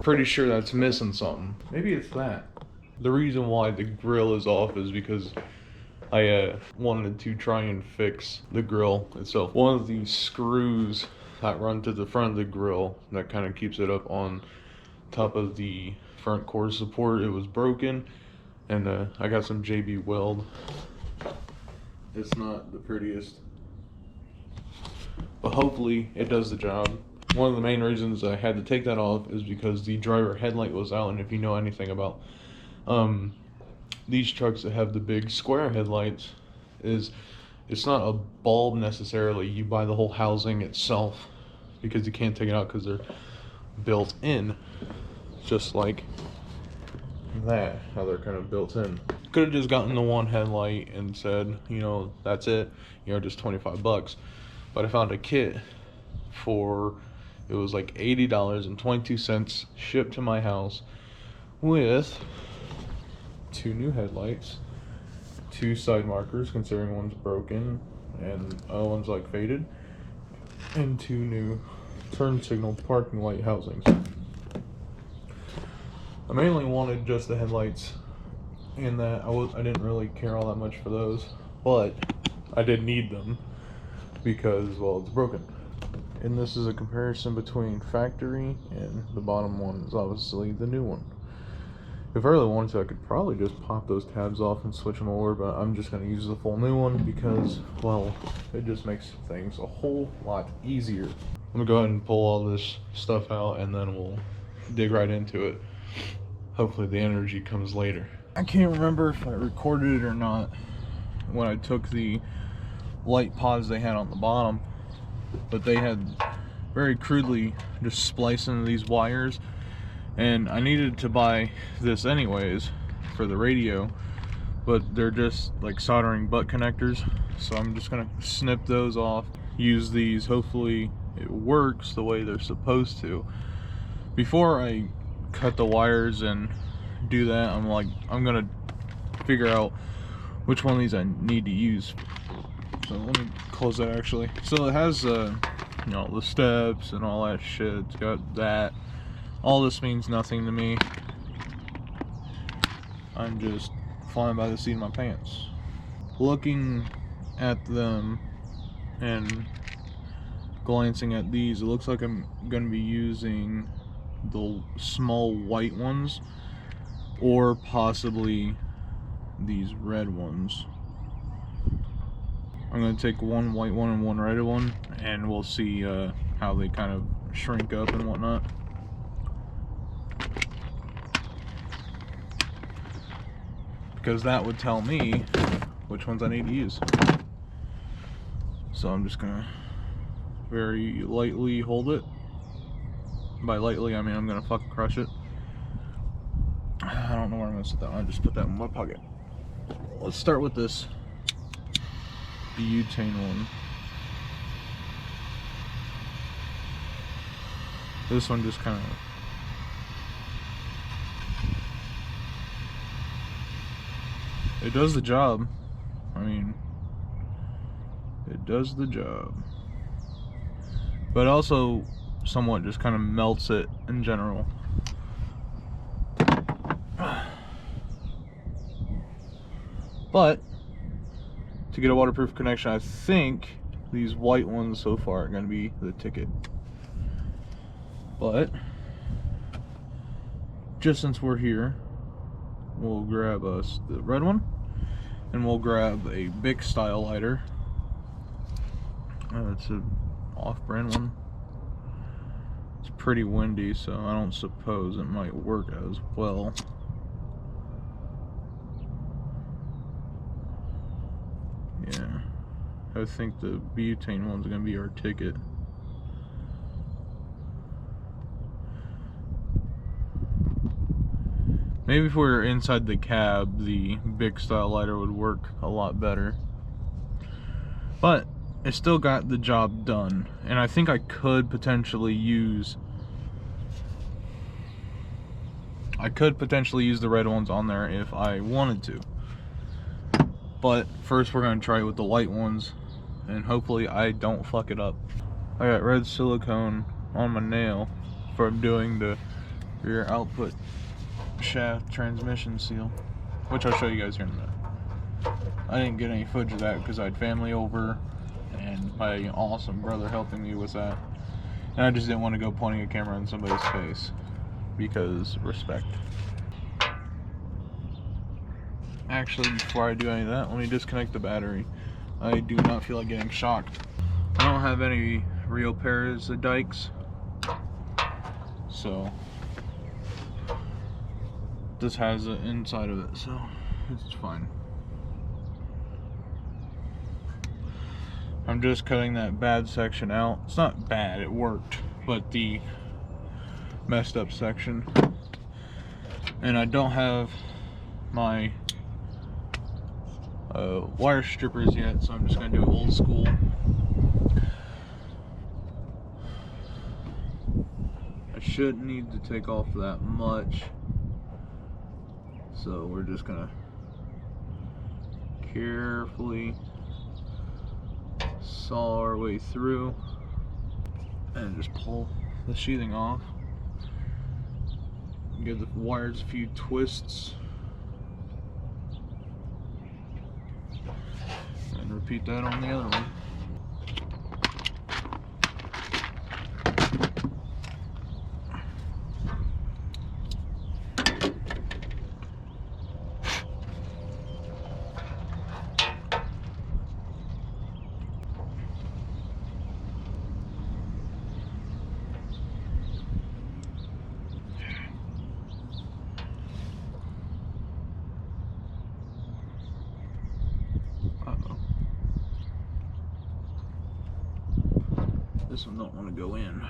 pretty sure that's missing something. Maybe it's that. The reason why the grill is off is because I wanted to try and fix the grill itself. One of these screws that run to the front of the grill that kind of keeps it up on top of the front core support, it was broken, and I got some JB Weld. It's not the prettiest, but hopefully it does the job. One of the main reasons I had to take that off is because the driver headlight was out, and if you know anything about these trucks that have the big square headlights, it's not a bulb necessarily. You buy the whole housing itself because you can't take it out because they're built in, just like that, how they're kind of built in. Could have just gotten the one headlight and said, you know, that's it, you know, just 25 bucks. But I found a kit for, it was like $80.22 shipped to my house with 2 new headlights, 2 side markers, considering one's broken and one's like faded, and 2 new turn signal parking light housings. I mainly wanted just the headlights, and that I didn't really care all that much for those, but I did need them because, well, it's broken. And this is a comparison between factory, and the bottom one is obviously the new one. If I really wanted to, I could probably just pop those tabs off and switch them over, but I'm just going to use the full new one because, well, it just makes things a whole lot easier. I'm going to go ahead and pull all this stuff out, and then we'll dig right into it. Hopefully the energy comes later. I can't remember if I recorded it or not when I took the light pods they had on the bottom, but they had very crudely just spliced into these wires, and I needed to buy this anyways for the radio, but they're just like soldering butt connectors, so I'm just gonna snip those off, use these, hopefully it works the way they're supposed to. Before I cut the wires and do that, I'm gonna figure out which one of these I need to use. So let me close that actually. So it has you know, the steps and all that shit. It's got that. All this means nothing to me. I'm just flying by the seat of my pants. Looking at them and glancing at these, it looks like I'm gonna be using the small white ones, or possibly these red ones. I'm going to take one white one and one red one, and we'll see how they kind of shrink up and whatnot. Because that would tell me which ones I need to use. So I'm just going to very lightly hold it. By lightly, I mean I'm going to fucking crush it. I don't know where I'm going to sit that one. I just put that in my pocket. Let's start with this butane one. This one just kind of, it does the job. I mean, it does the job, but also somewhat just kind of melts it in general. But to get a waterproof connection, I think these white ones so far are going to be the ticket. But just since we're here, we'll grab us the red one, and we'll grab a Bic style lighter. It's an off-brand one. It's pretty windy, so I don't suppose it might work as well. Yeah, I think the butane one's gonna be our ticket. Maybe if we were inside the cab, the Bic style lighter would work a lot better. But it still got the job done, and I think I could potentially use the red ones on there if I wanted to. But first we're going to try it with the white ones, and hopefully I don't fuck it up. I got red silicone on my nail from doing the rear output shaft transmission seal, which I'll show you guys here in a minute. I didn't get any footage of that because I had family over and my awesome brother helping me with that, and I just didn't want to go pointing a camera in somebody's face because respect. Actually, before I do any of that, let me disconnect the battery. I do not feel like getting shocked. I don't have any real pairs of dikes, so this has the inside of it, so it's fine. I'm just cutting that bad section out. It's not bad, it worked, but the messed up section. And I don't have my wire strippers yet, so I'm just gonna do it old school. I shouldn't need to take off that much, so we're just gonna carefully saw our way through and just pull the sheathing off. Give the wires a few twists and repeat that on the other one. This one don't want to go in.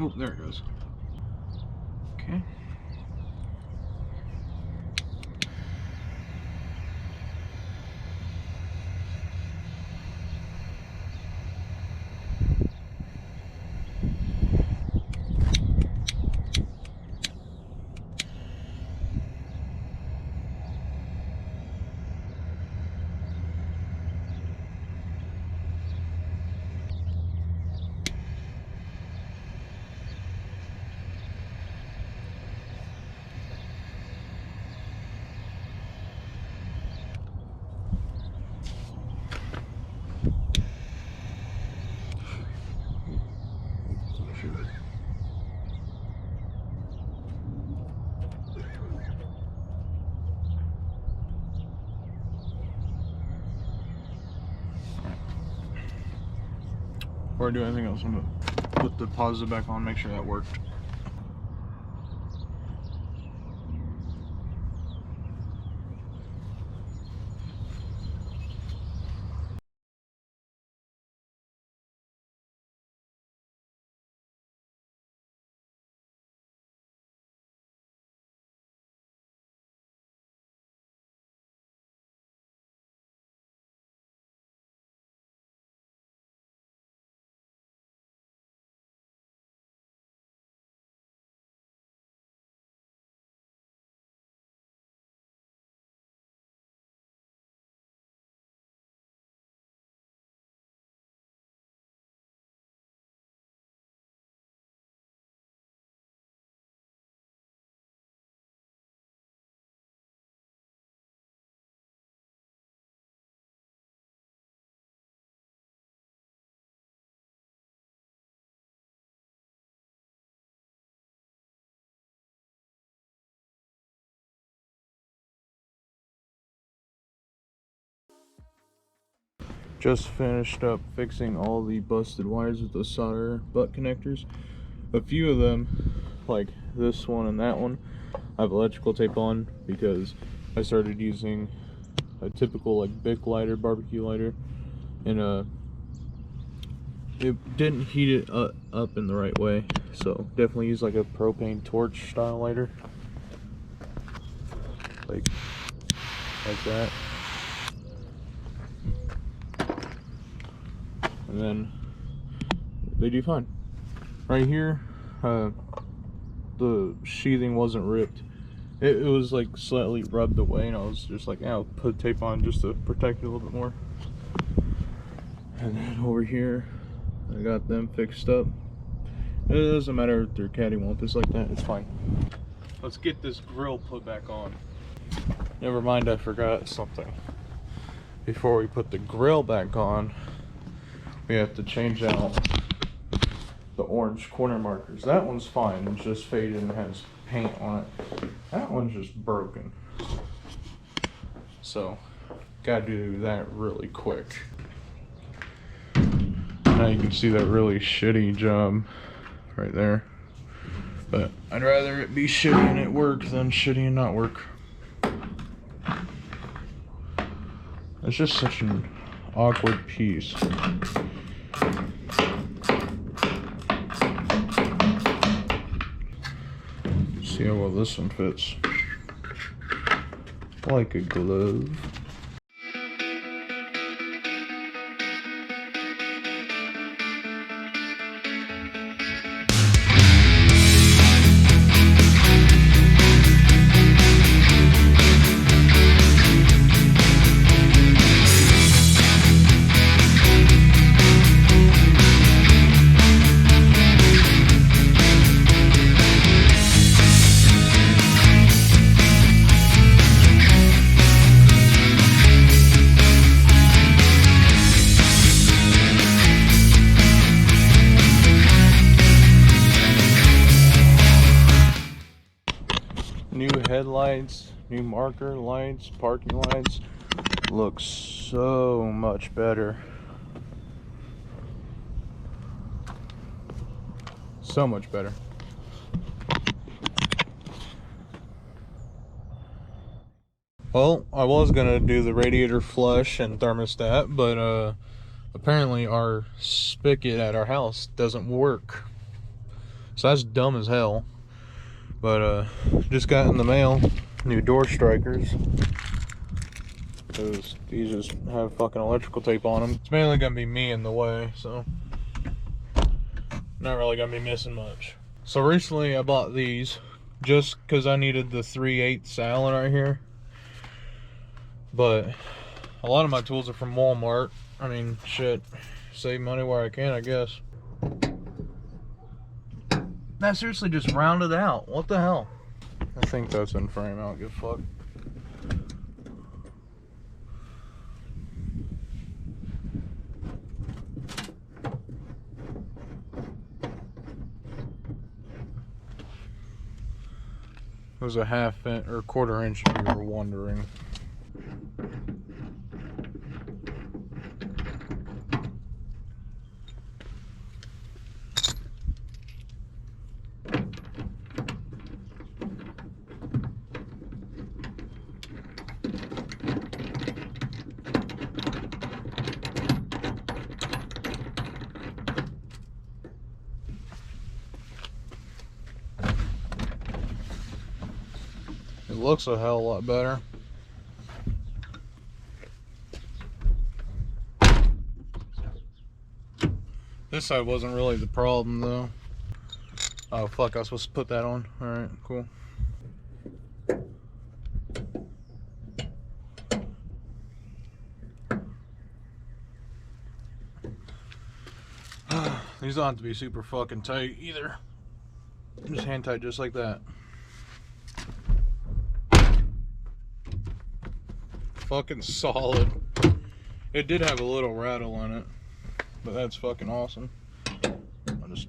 Oh, there it goes. Okay. Before I do anything else, I'm gonna put the positive back on, make sure that worked. Just finished up fixing all the busted wires with the solder butt connectors. A few of them, like this one and that one, I have electrical tape on because I started using a typical like Bic lighter, barbecue lighter, and it didn't heat it up in the right way, so definitely use like a propane torch style lighter, like that. And then they do fine. Right here, the sheathing wasn't ripped. It was like slightly rubbed away, and I was just like, yeah, I'll put tape on just to protect it a little bit more. And then over here, I got them fixed up. It doesn't matter if they're cattywampus like that, it's fine. Let's get this grill put back on. Never mind, I forgot something. Before we put the grill back on, we have to change out the orange corner markers. That one's fine, it's just faded and has paint on it. That one's just broken. So, gotta do that really quick. Now you can see that really shitty job right there. But I'd rather it be shitty and it work than shitty and not work. It's just such an awkward piece. See how well this one fits. Like a glove. New headlights, new marker lights, parking lights. Looks so much better. So much better. Well, I was gonna do the radiator flush and thermostat, but apparently our spigot at our house doesn't work. So that's dumb as hell. But just got in the mail new door strikers, because these just have fucking electrical tape on them. It's mainly gonna be me in the way, so not really gonna be missing much. So recently I bought these just because I needed the 3/8 Allen right here, but a lot of my tools are from Walmart. I mean, shit, save money where I can, I guess. That seriously just rounded out. What the hell? I think that's in frame. I don't give a fuck. It was a half inch or quarter inch if you were wondering. It looks a hell of a lot better. This side wasn't really the problem though. Oh fuck, I was supposed to put that on. Alright, cool. These don't have to be super fucking tight either. Just hand tight just like that. Fucking solid. It did have a little rattle in it, but that's fucking awesome. I'll just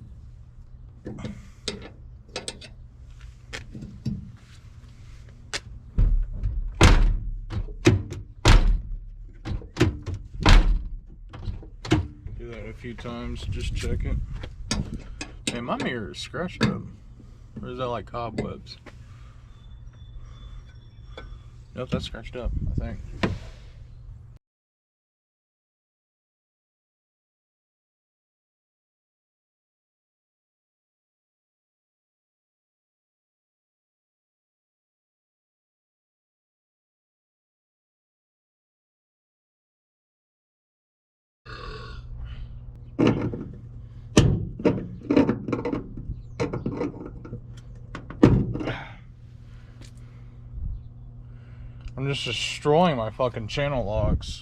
do that a few times, just check it. Man, my mirror is scratched up. Or is that like cobwebs? Nope, that's scratched up, I think. I'm just destroying my fucking channel locks.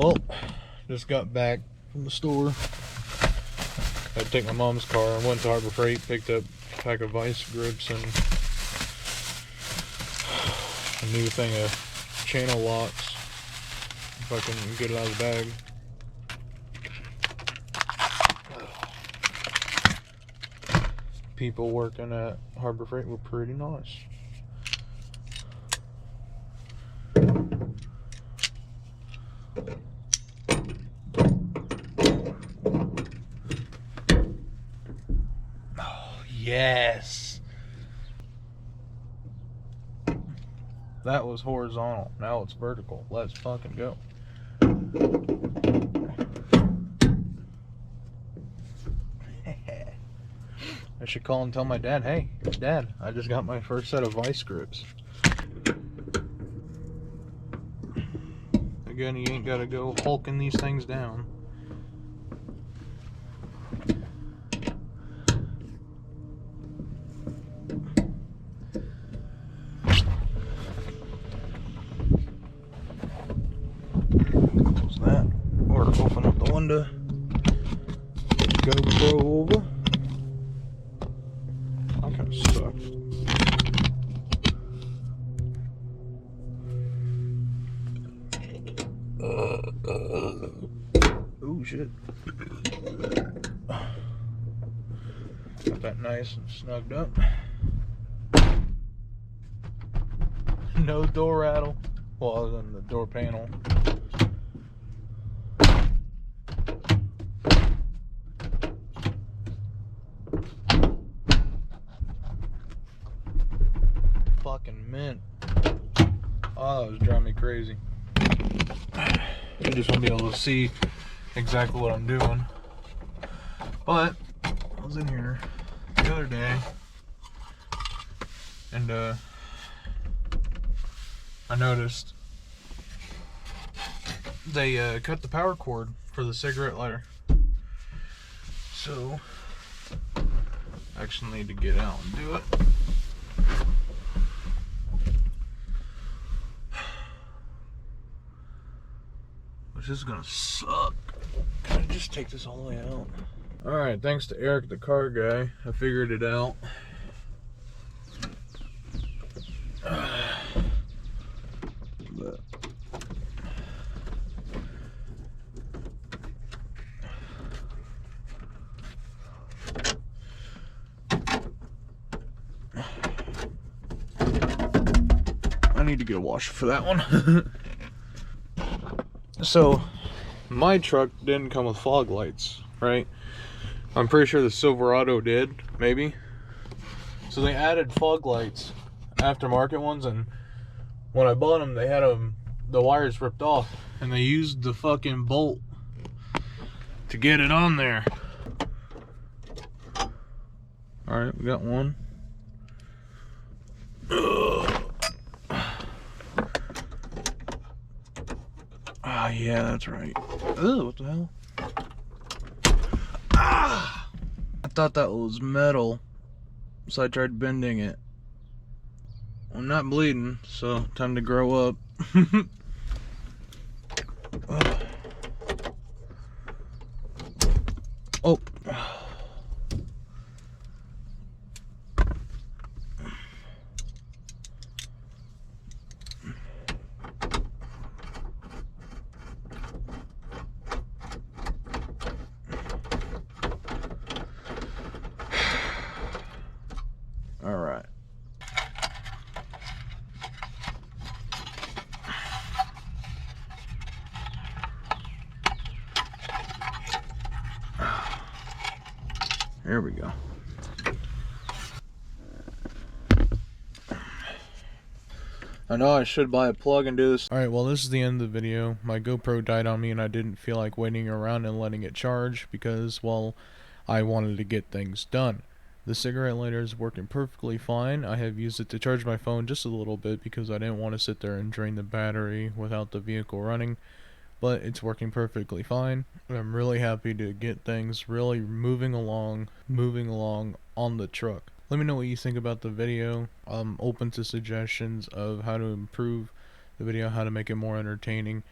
Well, just got back from the store. I had to take my mom's car and went to Harbor Freight, picked up a pack of vice grips and a new thing of channel locks. If I can get it out of the bag. People working at Harbor Freight were pretty nice. Oh, yes. That was horizontal. Now it's vertical. Let's fucking go. I should call and tell my dad, hey, Dad, I just got my first set of vice grips. Again, you ain't gotta go hulking these things down. Close that. Or open up the window. GoPro over. That kind of sucks. Oh shit. Got that nice and snugged up. No door rattle. Well, other than the door panel. Fucking mint. Oh, that was driving me crazy. You just want to be able to see exactly what I'm doing. But I was in here the other day and I noticed they cut the power cord for the cigarette lighter. So I actually need to get out and do it. Which is gonna suck. Can I just take this all the way out? Alright, thanks to Eric the car guy, I figured it out. But I need to get a washer for that one. So, my truck didn't come with fog lights, right? I'm pretty sure the Silverado did, maybe. So they added fog lights, aftermarket ones, and when I bought them, they had the wires ripped off, and they used the fucking bolt to get it on there. Alright, we got one. Ah, yeah, that's right. Ugh, what the hell? Ah! I thought that was metal, so I tried bending it. I'm not bleeding, so time to grow up. Oh. All right. There we go. I know I should buy a plug and do this. Alright, well this is the end of the video. My GoPro died on me and I didn't feel like waiting around and letting it charge because, well, I wanted to get things done. The cigarette lighter is working perfectly fine. I have used it to charge my phone just a little bit because I didn't want to sit there and drain the battery without the vehicle running. But it's working perfectly fine. I'm really happy to get things really moving along on the truck. Let me know what you think about the video. I'm open to suggestions of how to improve the video, how to make it more entertaining.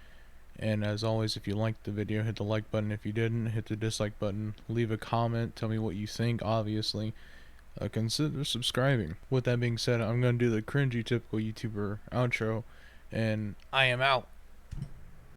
And as always, if you liked the video, hit the like button. If you didn't, hit the dislike button. Leave a comment, tell me what you think, obviously. Consider subscribing. With that being said, I'm going to do the cringy typical YouTuber outro, and I am out.